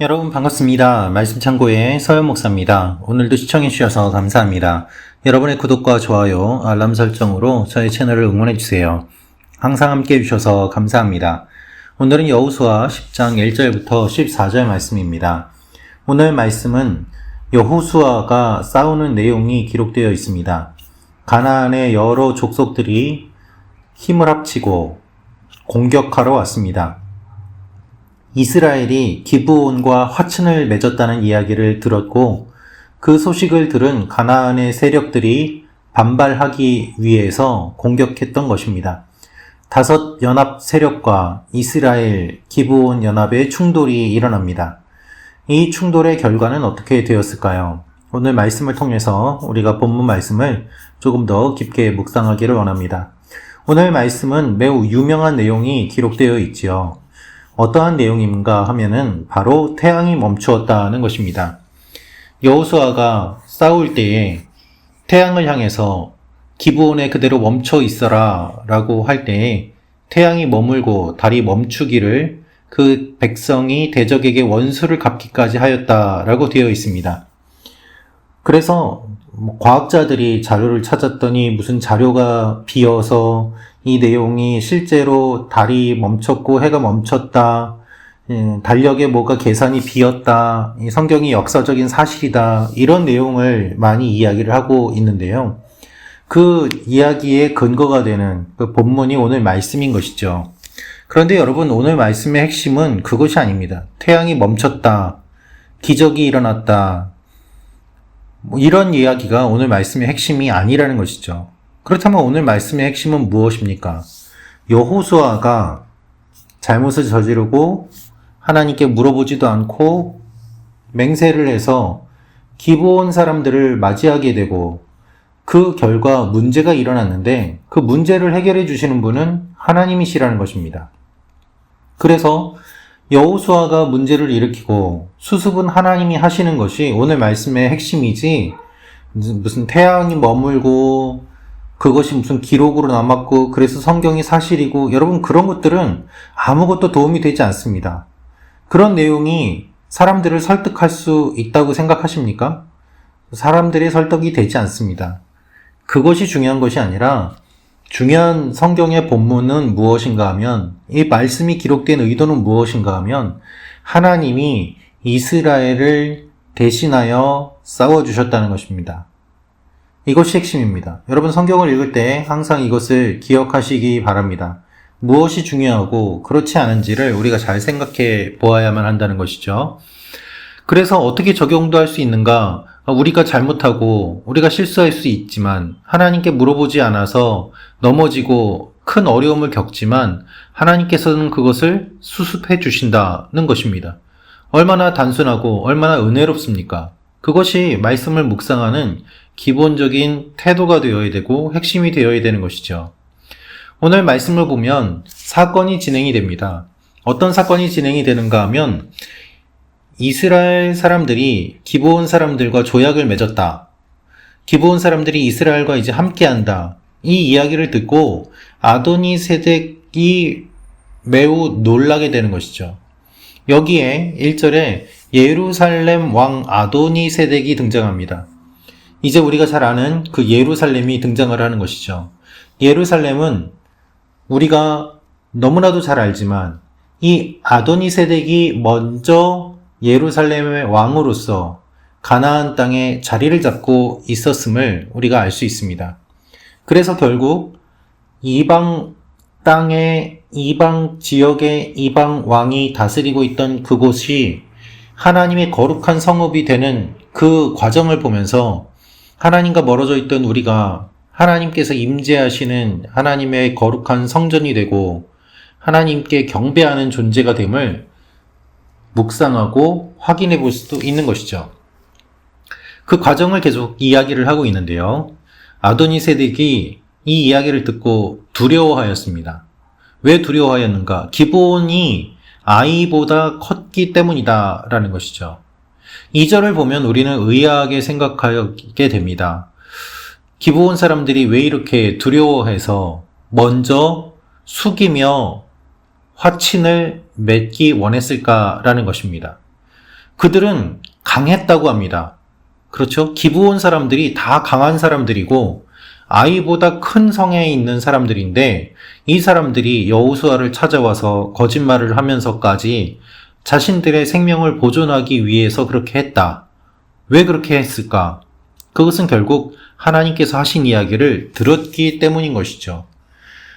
여러분 반갑습니다. 말씀 창고의 서현 목사입니다. 오늘도 시청해 주셔서 감사합니다. 여러분의 구독과 좋아요, 알람 설정으로 저의 채널을 응원해 주세요. 항상 함께 해주셔서 감사합니다. 오늘은 여호수아 10장 1절부터 14절 말씀입니다. 오늘 말씀은 여호수아가 싸우는 내용이 기록되어 있습니다. 가나안의 여러 족속들이 힘을 합치고 공격하러 왔습니다. 이스라엘이 기브온과 화친을 맺었다는 이야기를 들었고 그 소식을 들은 가나안의 세력들이 반발하기 위해서 공격했던 것입니다. 5 연합 세력과 이스라엘 기브온 연합의 충돌이 일어납니다. 이 충돌의 결과는 어떻게 되었을까요? 오늘 말씀을 통해서 우리가 본문 말씀을 조금 더 깊게 묵상하기를 원합니다. 오늘 말씀은 매우 유명한 내용이 기록되어 있지요. 어떠한 내용인가 하면은 바로 태양이 멈추었다는 것입니다. 여호수아가 싸울 때에 태양을 향해서 기브온에 그대로 멈춰 있어라 라고 할 때에 태양이 머물고 달이 멈추기를 그 백성이 대적에게 원수를 갚기까지 하였다라고 되어 있습니다. 그래서 과학자들이 자료를 찾았더니 무슨 자료가 비어서 이 내용이 실제로 달이 멈췄고 해가 멈췄다, 달력에 뭐가 계산이 비었다, 이 성경이 역사적인 사실이다, 이런 내용을 많이 이야기를 하고 있는데요. 그 이야기의 근거가 되는 그 본문이 오늘 말씀인 것이죠. 그런데 여러분, 오늘 말씀의 핵심은 그것이 아닙니다. 태양이 멈췄다, 기적이 일어났다, 이런 이야기가 오늘 말씀의 핵심이 아니라는 것이죠. 그렇다면 오늘 말씀의 핵심은 무엇입니까? 여호수아가 잘못을 저지르고 하나님께 물어보지도 않고 맹세를 해서 기브온 사람들을 맞이하게 되고 그 결과 문제가 일어났는데 그 문제를 해결해 주시는 분은 하나님이시라는 것입니다. 그래서 여호수아가 문제를 일으키고 수습은 하나님이 하시는 것이 오늘 말씀의 핵심이지, 무슨 태양이 머물고 그것이 무슨 기록으로 남았고 그래서 성경이 사실이고, 여러분 그런 것들은 아무것도 도움이 되지 않습니다. 그런 내용이 사람들을 설득할 수 있다고 생각하십니까? 사람들의 설득이 되지 않습니다. 그것이 중요한 것이 아니라 중요한 성경의 본문은 무엇인가 하면, 이 말씀이 기록된 의도는 무엇인가 하면 하나님이 이스라엘을 대신하여 싸워주셨다는 것입니다. 이것이 핵심입니다. 여러분 성경을 읽을 때 항상 이것을 기억하시기 바랍니다. 무엇이 중요하고 그렇지 않은지를 우리가 잘 생각해 보아야만 한다는 것이죠. 그래서 어떻게 적용도 할 수 있는가? 우리가 잘못하고 우리가 실수할 수 있지만 하나님께 물어보지 않아서 넘어지고 큰 어려움을 겪지만 하나님께서는 그것을 수습해 주신다는 것입니다. 얼마나 단순하고 얼마나 은혜롭습니까? 그것이 말씀을 묵상하는 기본적인 태도가 되어야 되고 핵심이 되어야 되는 것이죠. 오늘 말씀을 보면 사건이 진행이 됩니다. 어떤 사건이 진행이 되는가 하면 이스라엘 사람들이 기브온 사람들과 조약을 맺었다. 기브온 사람들이 이스라엘과 이제 함께한다. 이 이야기를 듣고 아도니세덱이 매우 놀라게 되는 것이죠. 여기에 1절에 예루살렘 왕 아도니세덱이 등장합니다. 이제 우리가 잘 아는 그 예루살렘이 등장을 하는 것이죠. 예루살렘은 우리가 너무나도 잘 알지만 이 아도니세덱이 먼저 예루살렘의 왕으로서 가나안 땅에 자리를 잡고 있었음을 우리가 알 수 있습니다. 그래서 결국 이방 땅의 이방 지역의 이방 왕이 다스리고 있던 그곳이 하나님의 거룩한 성읍이 되는 그 과정을 보면서 하나님과 멀어져 있던 우리가 하나님께서 임재하시는 하나님의 거룩한 성전이 되고 하나님께 경배하는 존재가 됨을 묵상하고 확인해 볼 수도 있는 것이죠. 그 과정을 계속 이야기를 하고 있는데요. 아도니세덱이 이 이야기를 듣고 두려워하였습니다. 왜 두려워하였는가? 기브온이 아이보다 컸기 때문이다 라는 것이죠. 2절을 보면 우리는 의아하게 생각하게 됩니다. 기브온 사람들이 왜 이렇게 두려워해서 먼저 숙이며 화친을 맺기 원했을까라는 것입니다. 그들은 강했다고 합니다. 그렇죠? 기브온 사람들이 다 강한 사람들이고 아이보다 큰 성에 있는 사람들인데 이 사람들이 여호수아를 찾아와서 거짓말을 하면서까지 자신들의 생명을 보존하기 위해서 그렇게 했다. 왜 그렇게 했을까? 그것은 결국 하나님께서 하신 이야기를 들었기 때문인 것이죠.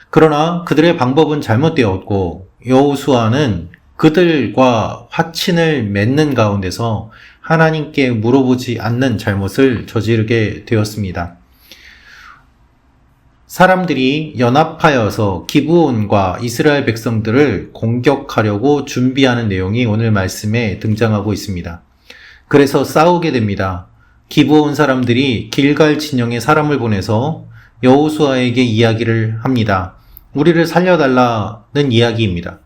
그러나 그들의 방법은 잘못되었고 여호수아는 그들과 화친을 맺는 가운데서 하나님께 물어보지 않는 잘못을 저지르게 되었습니다. 사람들이 연합하여서 기브온과 이스라엘 백성들을 공격하려고 준비하는 내용이 오늘 말씀에 등장하고 있습니다. 그래서 싸우게 됩니다. 기브온 사람들이 길갈 진영에 사람을 보내서 여호수아에게 이야기를 합니다. 우리를 살려달라는 이야기입니다.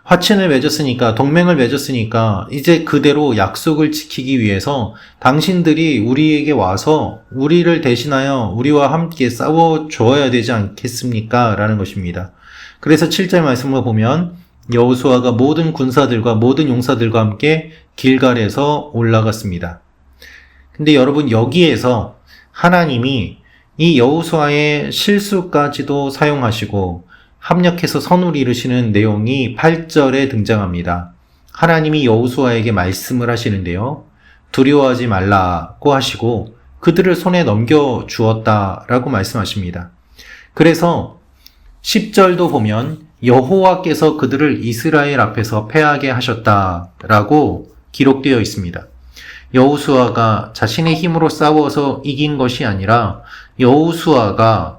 화친을 맺었으니까, 동맹을 맺었으니까 이제 그대로 약속을 지키기 위해서 당신들이 우리에게 와서 우리를 대신하여 우리와 함께 싸워줘야 되지 않겠습니까? 라는 것입니다. 그래서 7절 말씀을 보면 여호수아가 모든 군사들과 모든 용사들과 함께 길갈에서 올라갔습니다. 근데 여러분, 여기에서 하나님이 이 여호수아의 실수까지도 사용하시고 합력해서 선을 이루시는 내용이 8절에 등장합니다. 하나님이 여호수아에게 말씀을 하시는데요. 두려워하지 말라고 하시고 그들을 손에 넘겨주었다라고 말씀하십니다. 그래서 10절도 보면 여호와께서 그들을 이스라엘 앞에서 패하게 하셨다라고 기록되어 있습니다. 여호수아가 자신의 힘으로 싸워서 이긴 것이 아니라 여호수아가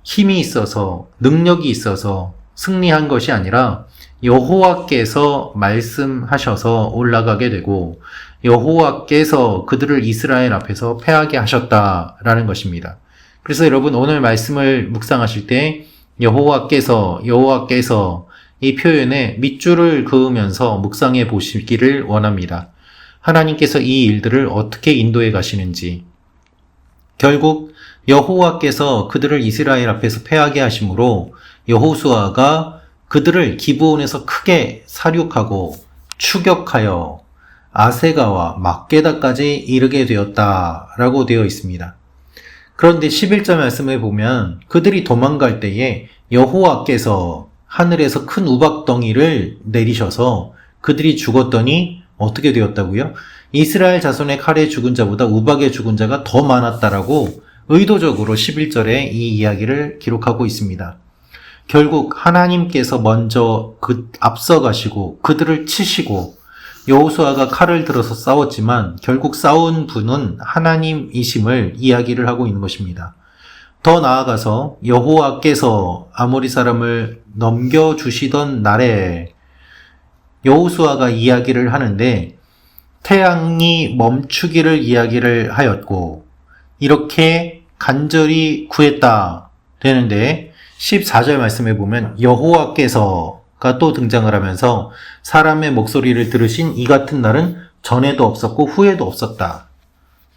힘이 있어서 능력이 있어서 승리한 것이 아니라 여호와께서 말씀하셔서 올라가게 되고 여호와께서 그들을 이스라엘 앞에서 패하게 하셨다라는 것입니다. 그래서 여러분, 오늘 말씀을 묵상하실 때 여호와께서 이 표현에 밑줄을 그으면서 묵상해 보시기를 원합니다. 하나님께서 이 일들을 어떻게 인도해 가시는지, 결국 여호와께서 그들을 이스라엘 앞에서 패하게 하심으로 여호수아가 그들을 기브온에서 크게 사륙하고 추격하여 아세가와 막게다까지 이르게 되었다라고 되어 있습니다. 그런데 11절 말씀에 보면 그들이 도망갈 때에 여호와께서 하늘에서 큰 우박덩이를 내리셔서 그들이 죽었더니 어떻게 되었다고요? 이스라엘 자손의 칼에 죽은 자보다 우박에 죽은 자가 더 많았다라고 의도적으로 11절에 이 이야기를 기록하고 있습니다. 결국 하나님께서 먼저 앞서가시고 그들을 치시고 여호수아가 칼을 들어서 싸웠지만 결국 싸운 분은 하나님이심을 이야기를 하고 있는 것입니다. 더 나아가서 여호와께서 아모리 사람을 넘겨주시던 날에 여호수아가 이야기를 하는데 태양이 멈추기를 이야기를 하였고 이렇게 간절히 구했다 되는데 14절 말씀에 보면 여호와께서가 또 등장을 하면서 사람의 목소리를 들으신 이 같은 날은 전에도 없었고 후에도 없었다.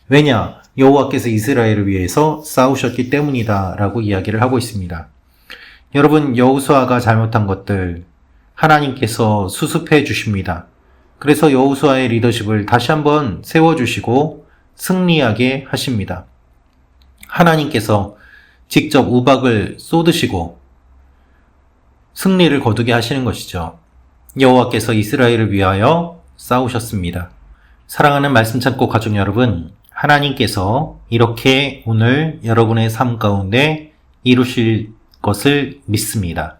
왜냐? 여호와께서 이스라엘을 위해서 싸우셨기 때문이다 라고 이야기를 하고 있습니다. 여러분, 여호수아가 잘못한 것들 하나님께서 수습해 주십니다. 그래서 여호수아의 리더십을 다시 한번 세워주시고 승리하게 하십니다. 하나님께서 직접 우박을 쏟으시고 승리를 거두게 하시는 것이죠. 여호와께서 이스라엘을 위하여 싸우셨습니다. 사랑하는 말씀 찾고 가족 여러분, 하나님께서 이렇게 오늘 여러분의 삶 가운데 이루실 것을 믿습니다.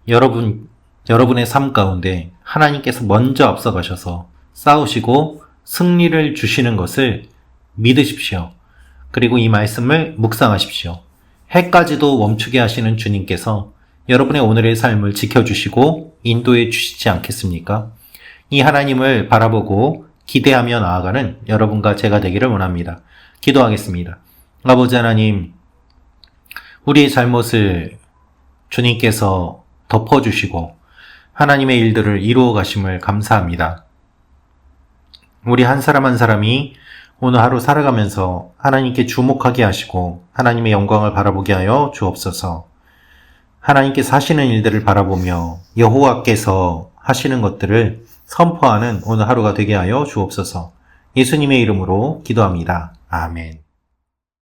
여러분의 삶 가운데 하나님께서 먼저 앞서가셔서 싸우시고 승리를 주시는 것을 믿으십시오. 그리고 이 말씀을 묵상하십시오. 해까지도 멈추게 하시는 주님께서 여러분의 오늘의 삶을 지켜주시고 인도해 주시지 않겠습니까? 이 하나님을 바라보고 기대하며 나아가는 여러분과 제가 되기를 원합니다. 기도하겠습니다. 아버지 하나님, 우리의 잘못을 주님께서 덮어주시고 하나님의 일들을 이루어 가심을 감사합니다. 우리 한 사람 한 사람이 오늘 하루 살아가면서 하나님께 주목하게 하시고 하나님의 영광을 바라보게 하여 주옵소서. 하나님께서 하시는 일들을 바라보며 여호와께서 하시는 것들을 선포하는 오늘 하루가 되게 하여 주옵소서. 예수님의 이름으로 기도합니다. 아멘.